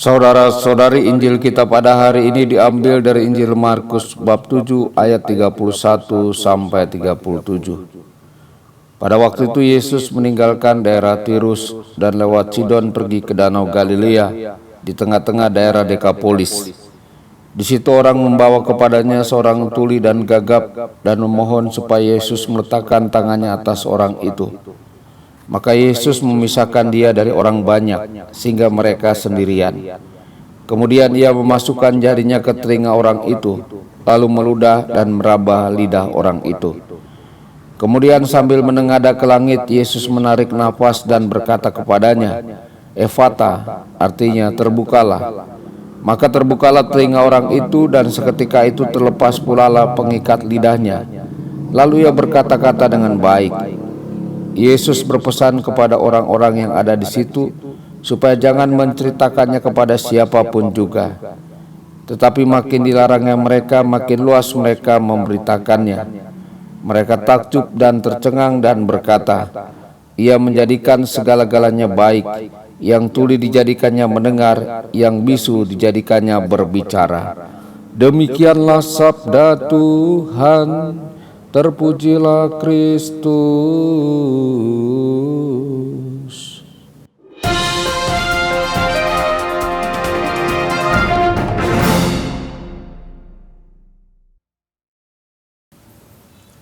Saudara-saudari, Injil kita pada hari ini diambil dari Injil Markus bab 7 ayat 31 sampai 37. Pada waktu itu Yesus meninggalkan daerah Tirus dan lewat Sidon pergi ke Danau Galilea di tengah-tengah daerah Dekapolis. Di situ orang membawa kepadanya seorang tuli dan gagap dan memohon supaya Yesus meletakkan tangannya atas orang itu. Maka Yesus memisahkan dia dari orang banyak, sehingga mereka sendirian. Kemudian ia memasukkan jarinya ke telinga orang itu, lalu meludah dan meraba lidah orang itu. Kemudian sambil menengadah ke langit, Yesus menarik nafas dan berkata kepadanya, "Efata," artinya terbukalah. Maka terbukalah telinga orang itu, dan seketika itu terlepas pula pengikat lidahnya. Lalu ia berkata-kata dengan baik. Yesus berpesan kepada orang-orang yang ada di situ supaya jangan menceritakannya kepada siapapun juga. Tetapi makin dilarangnya mereka, makin luas mereka memberitakannya. Mereka takjub dan tercengang dan berkata, "Ia menjadikan segala-galanya baik, yang tuli dijadikannya mendengar, yang bisu dijadikannya berbicara." Demikianlah sabda Tuhan. Terpujilah Kristus.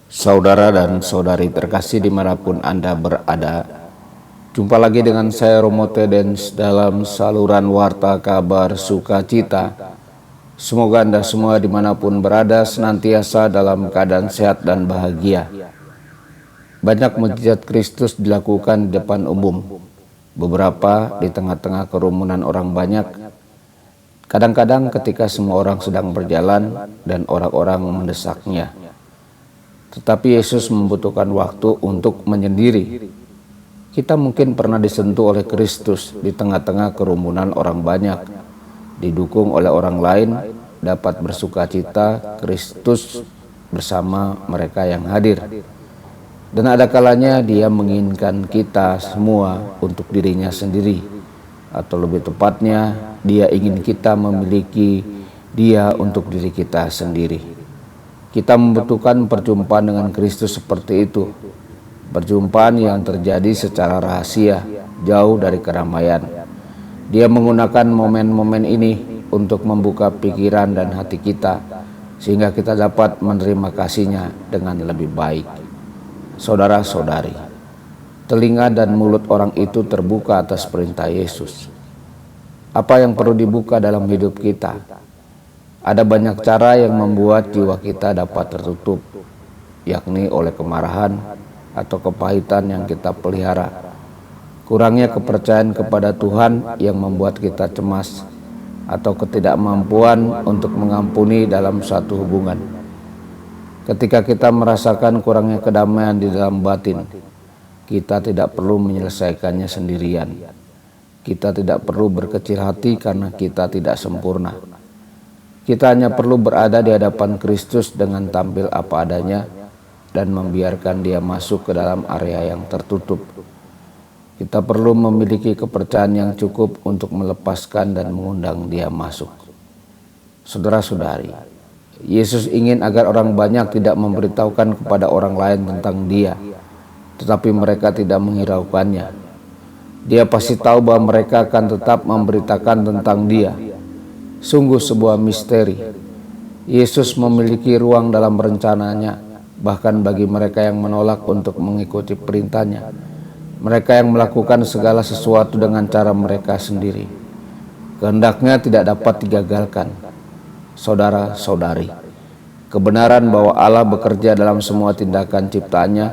Saudara dan saudari terkasih dimanapun Anda berada, jumpa lagi dengan saya Romo Tedens dalam saluran Warta Kabar Sukacita. Semoga Anda semua dimanapun berada senantiasa dalam keadaan sehat dan bahagia. Banyak mukjizat Kristus dilakukan di depan umum, beberapa di tengah-tengah kerumunan orang banyak. Kadang-kadang ketika semua orang sedang berjalan dan orang-orang mendesaknya. Tetapi Yesus membutuhkan waktu untuk menyendiri. Kita mungkin pernah disentuh oleh Kristus di tengah-tengah kerumunan orang banyak. Didukung oleh orang lain, dapat bersukacita Kristus bersama mereka yang hadir. Dan ada kalanya Dia menginginkan kita semua untuk dirinya sendiri, atau lebih tepatnya Dia ingin kita memiliki Dia untuk diri kita sendiri. Kita membutuhkan perjumpaan dengan Kristus seperti itu, perjumpaan yang terjadi secara rahasia, jauh dari keramaian. Dia menggunakan momen-momen ini untuk membuka pikiran dan hati kita, sehingga kita dapat menerima kasih-Nya dengan lebih baik. Saudara-saudari, telinga dan mulut orang itu terbuka atas perintah Yesus. Apa yang perlu dibuka dalam hidup kita? Ada banyak cara yang membuat jiwa kita dapat tertutup, yakni oleh kemarahan atau kepahitan yang kita pelihara. Kurangnya kepercayaan kepada Tuhan yang membuat kita cemas, atau ketidakmampuan untuk mengampuni dalam suatu hubungan. Ketika kita merasakan kurangnya kedamaian di dalam batin, kita tidak perlu menyelesaikannya sendirian. Kita tidak perlu berkecil hati karena kita tidak sempurna. Kita hanya perlu berada di hadapan Kristus dengan tampil apa adanya dan membiarkan Dia masuk ke dalam area yang tertutup. Kita perlu memiliki kepercayaan yang cukup untuk melepaskan dan mengundang Dia masuk. Saudara-saudari, Yesus ingin agar orang banyak tidak memberitahukan kepada orang lain tentang Dia, tetapi mereka tidak menghiraukannya. Dia pasti tahu bahwa mereka akan tetap memberitakan tentang Dia. Sungguh sebuah misteri. Yesus memiliki ruang dalam rencananya, bahkan bagi mereka yang menolak untuk mengikuti perintah-Nya. Mereka yang melakukan segala sesuatu dengan cara mereka sendiri. Kehendaknya tidak dapat digagalkan. Saudara-saudari, kebenaran bahwa Allah bekerja dalam semua tindakan ciptaannya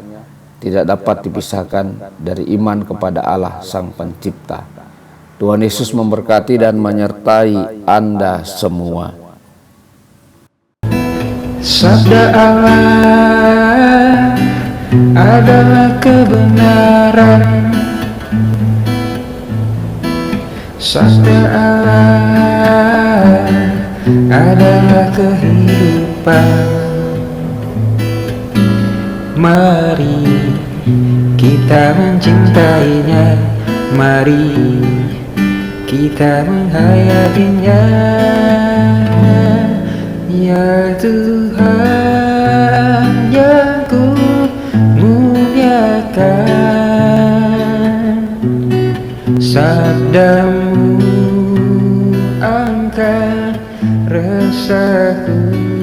tidak dapat dipisahkan dari iman kepada Allah Sang Pencipta. Tuhan Yesus memberkati dan menyertai Anda semua. Sabda Allah adalah kebenaran. Sabda Allah adalah kehidupan. Mari kita mencintainya, mari kita menghayatinya. Ya Tuhan yang ku muliakan, sabdamu angkat resahku.